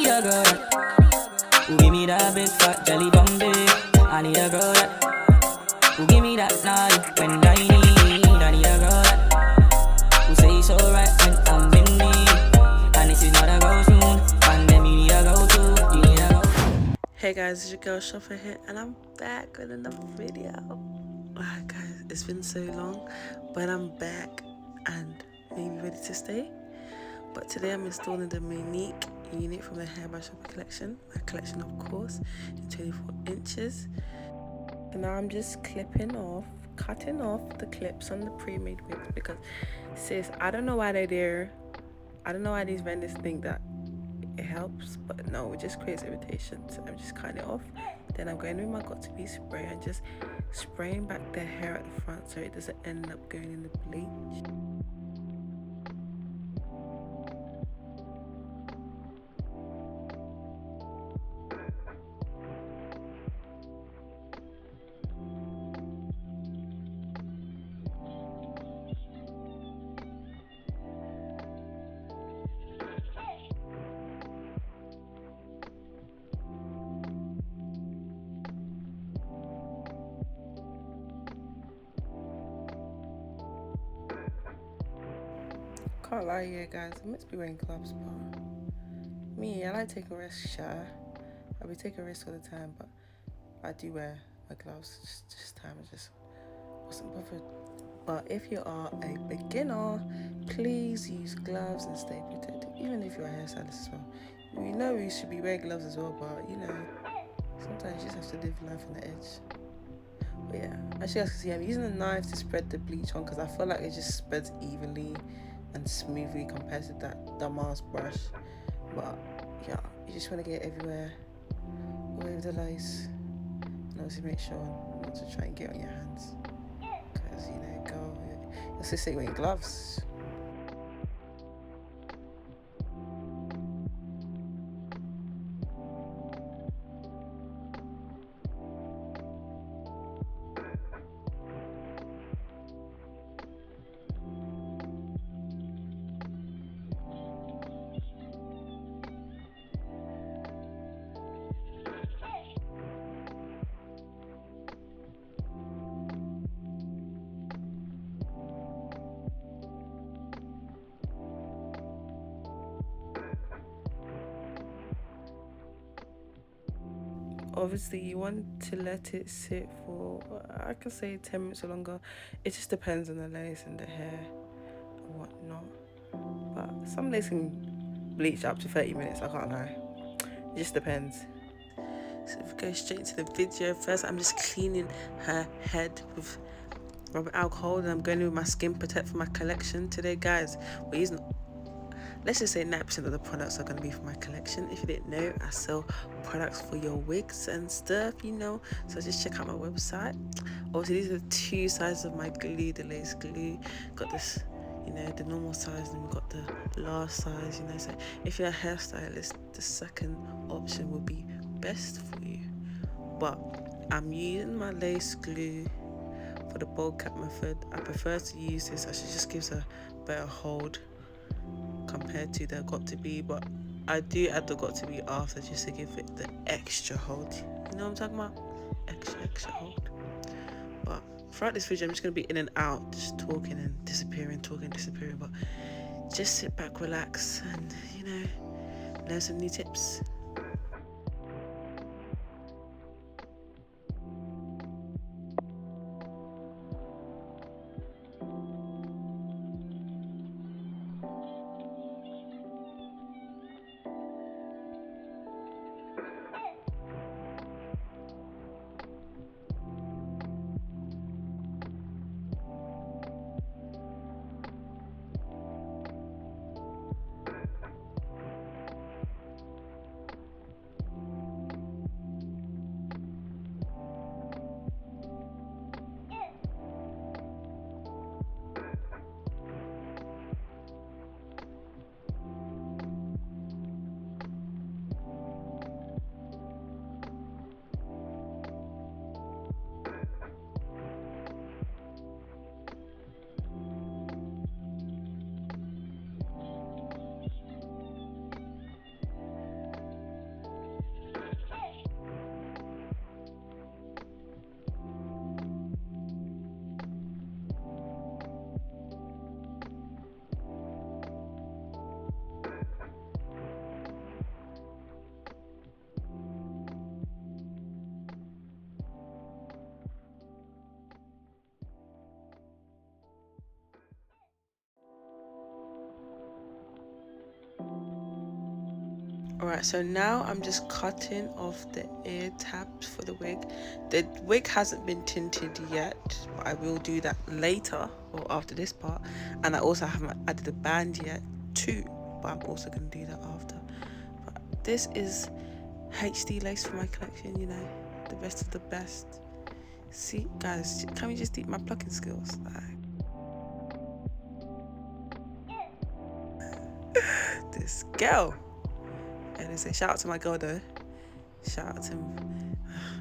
need a girl who give me that big fat jelly bumby. I need a girl who give me that naughty when I need a girl who say it's alright when I'm in need. And this is not a girl soon, and then you need a girl too. You need a girl. Hey guys, it's your girl Shopper here, and I'm back with another video. Guys, it's been so long, but I'm back and maybe ready to stay. But today I'm installing the Monique unit from the Hair by Shopper collection. My collection, of course, in 24 inches. And now I'm just cutting off the clips on the pre-made wigs because, sis, I don't know why they're there. I don't know why these vendors think that it helps, but no, it just creates irritation. So I'm just cutting it off. Then I'm going with my got to be spray and just spraying back the hair at the front so it doesn't end up going in the bleach. Can't lie here, guys, I must be wearing gloves, but me, I like taking risks, I'll be taking risks all the time, but I do wear my gloves. Just time I just wasn't bothered. But if you are a beginner, please use gloves and stay protected, even if you're a hairstylist as well. We know we should be wearing gloves as well, but you know, sometimes you just have to live life on the edge. But yeah, actually, as you can see, I'm using a knife to spread the bleach on because I feel like it just spreads evenly and smoothly compared to that dumbass brush. But yeah, you just want to get it everywhere, all over the lace, and also make sure not to try and get on your hands because, you know, girl, let's just say you're wearing gloves. Obviously, you want to let it sit for, I could say 10 minutes or longer. It just depends on the lace and the hair and whatnot. But some lace can bleach up to 30 minutes, I can't lie. It just depends. So if we go straight to the video, first I'm just cleaning her head with rubbing alcohol, and I'm going with my Skin Protect for my collection today, guys. We're using, let's just say 90% of the products are going to be for my collection. If you didn't know, I sell products for your wigs and stuff, you know, so just check out my website. Also, these are the two sizes of my glue, the lace glue. Got this, you know, the normal size, and we've got the large size, you know, so if you're a hairstylist, the second option will be best for you. But I'm using my lace glue for the bowl cap method. I prefer to use this as it just gives a better hold compared to the got to be, but I do add the got to be after just to give it the extra hold. You know what I'm talking about? Extra hold. But throughout this video, I'm just going to be in and out, just talking and disappearing, but just sit back, relax, and, you know, learn some new tips. Alright, so now I'm just cutting off the ear tabs for the wig. The wig hasn't been tinted yet, but I will do that later or after this part. And I also haven't added a band yet too, but I'm also going to do that after. But this is HD lace for my collection, you know, the best of the best. See, guys, can we just do my plucking skills? This girl. And they say, shout out to my girl though. Shout out to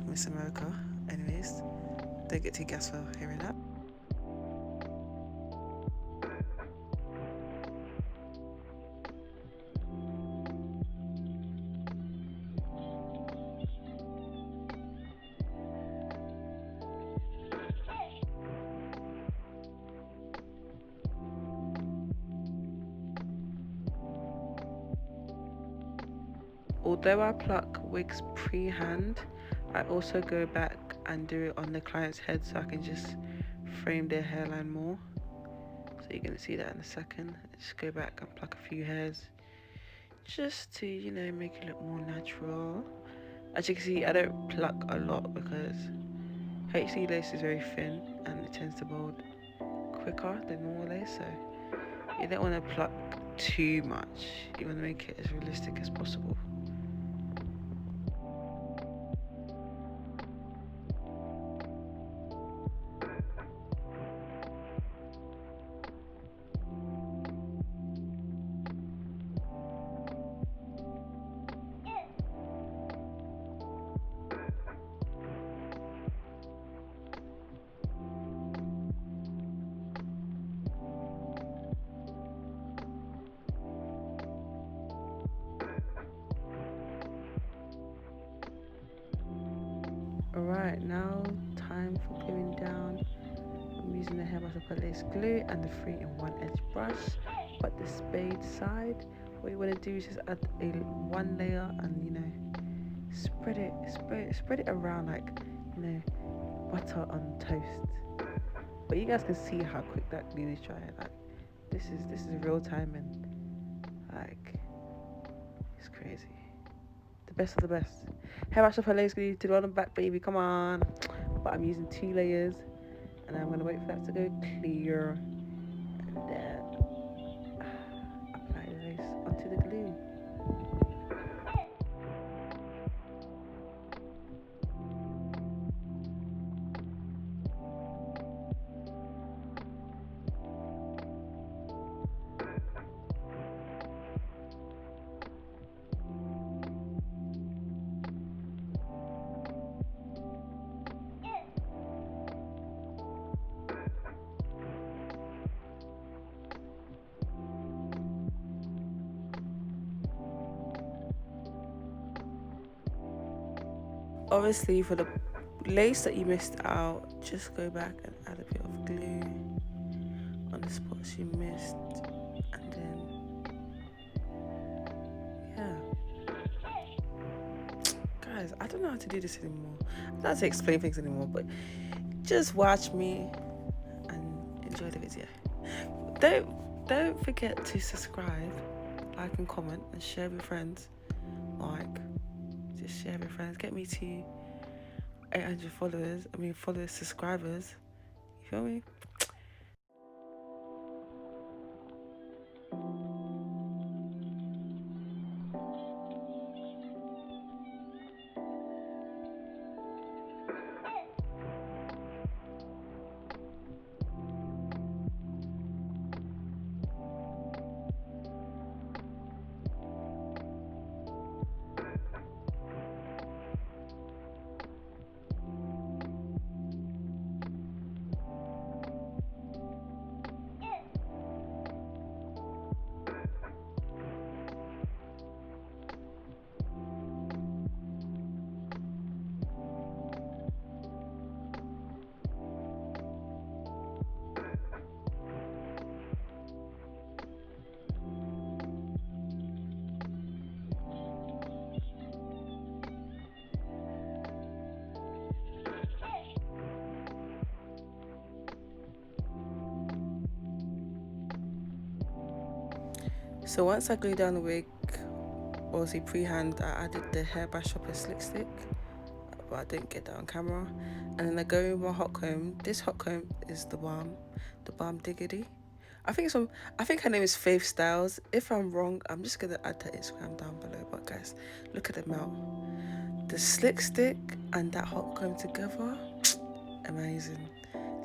Miss America. Anyways, don't get too gassed for hearing that. Although I pluck wigs pre-hand, I also go back and do it on the client's head so I can just frame their hairline more. So you're going to see that in a second. Just go back and pluck a few hairs just to, you know, make it look more natural. As you can see, I don't pluck a lot because HD lace is very thin and it tends to mold quicker than normal lace, so you don't want to pluck too much. You want to make it as realistic as possible. Alright, now time for gluing down. I'm using the hairbrush lace glue and the 3-in-1 edge brush, but the spade side. What you want to do is just add a one layer and, you know, spread it around like, you know, butter on toast. But you guys can see how quick that glue is drying. Like this is real time and like it's crazy. The best of the best. Hairbrush off her lace glue to the bottom back, baby, come on. But I'm using 2 layers and I'm gonna wait for that to go clear and then apply the lace onto the glue. Obviously, for the lace that you missed out, just go back and add a bit of glue on the spots you missed, and then yeah, guys, I don't know how to do this anymore. I don't know how to explain things anymore, but just watch me and enjoy the video. Don't forget to subscribe, like and comment and share with friends. Like, just share with friends. Get me to 800 followers, subscribers. You feel me? So once I glue down the wig, Obviously pre-hand I added the Hair by Shopper Slick Stick, but I didn't get that on camera. And then I go with my hot comb. This hot comb is the Balm Diggity. I think her name is Faith Styles. If I'm wrong, I'm just gonna add her Instagram down below. But guys, look at them out. The slick stick and that hot comb together, amazing,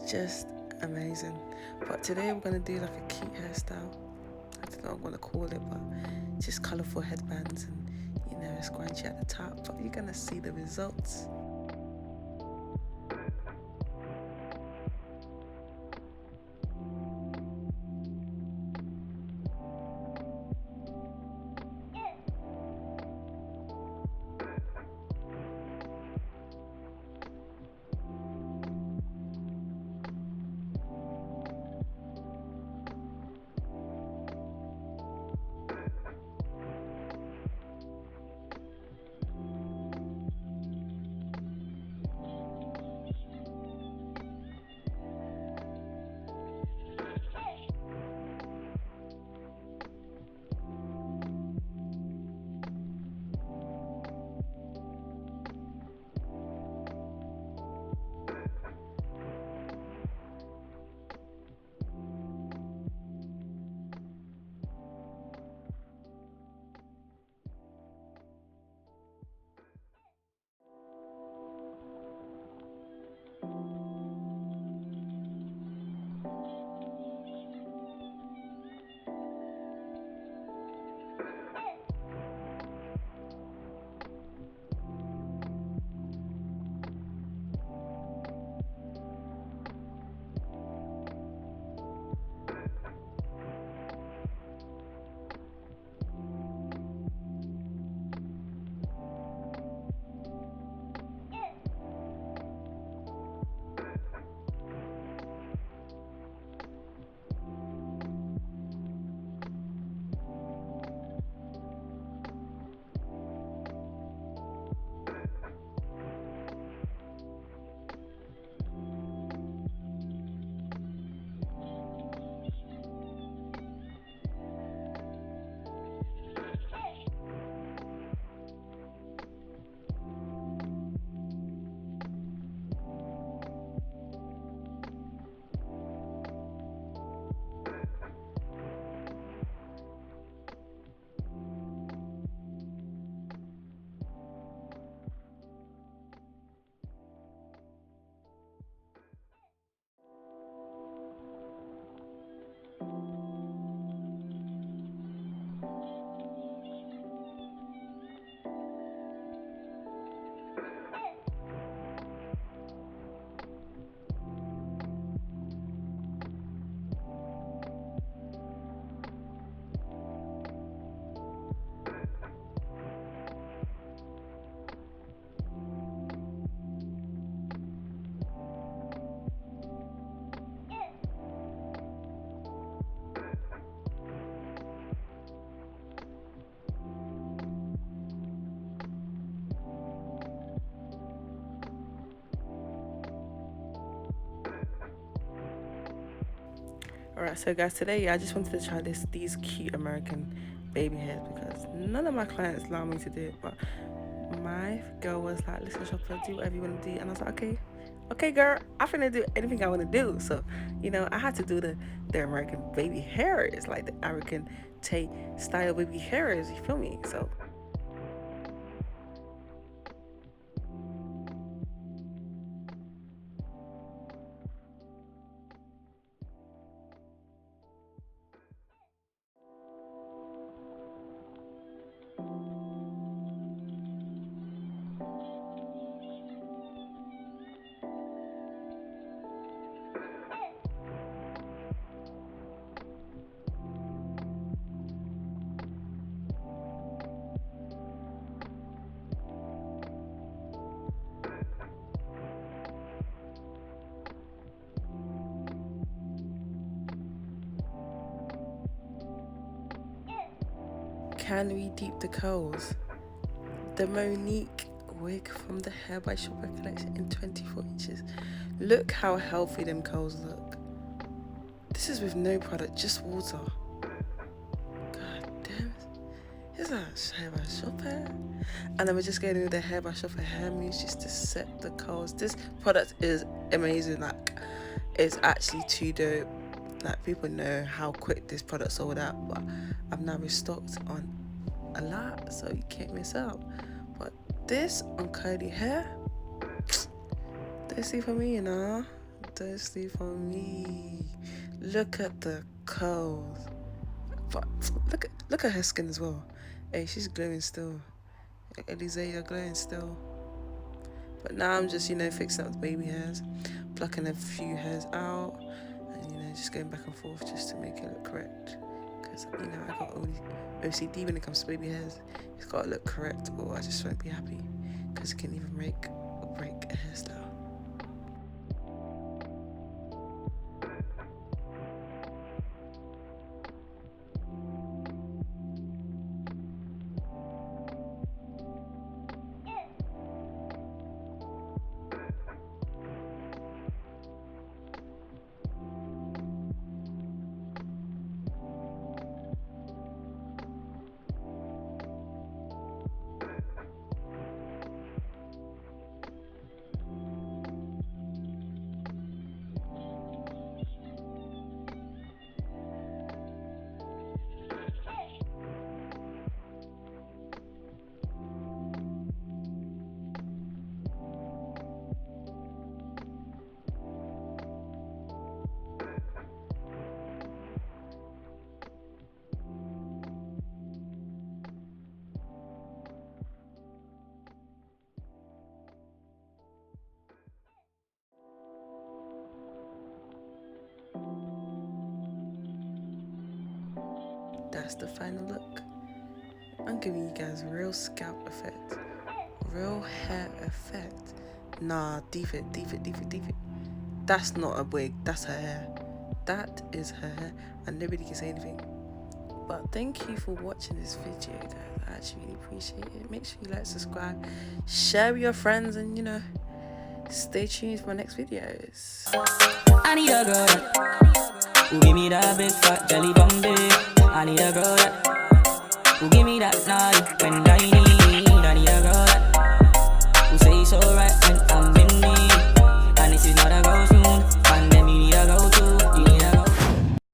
just amazing. But today we're gonna do like a cute hairstyle. I don't know what I'm gonna call it, but just colourful headbands and a scrunchie at the top. But you're gonna see the results. Alright, so guys, today I just wanted to try these cute American baby hairs because none of my clients allow me to do it, but my girl was like, listen shopper, do whatever you want to do. And I was like, okay girl, I'm finna do anything I want to do. So I had to do the American baby hairs, like the American Tay style baby hairs, you feel me? So can we deep the curls? The Monique wig from the Hair by Shopper collection in 24 inches. Look how healthy them curls look. This is with no product, just water. God damn it. Is that hair by shopper? And then we're just getting the hair by shopper hair mousse just to set the curls. This product is amazing. Like, it's actually too dope. Like, people know how quick this product sold out, but I've now restocked on a lot, so you can't miss out. But this on curly hair, don't sleep for me, you know. Don't sleep on me. Look at the curls. But look at her skin as well. Hey, she's glowing still. Elise, you're glowing still. But now I'm just, fixing up the baby hairs, plucking a few hairs out, and just going back and forth just to make it look correct. Because I got OCD when it comes to baby hairs. It's got to look correct, or I just won't be happy. Because it can even make or break a hairstyle. That's the final look. I'm giving you guys real scalp effect, real hair effect. Nah, deep it. That's not a wig, that's her hair. That is her hair, and nobody can say anything. But thank you for watching this video, guys. I actually really appreciate it. Make sure you like, subscribe, share with your friends, and stay tuned for my next videos. I need a girl who give me that big fat jelly bum. I need a girl who give me that naughty when I need.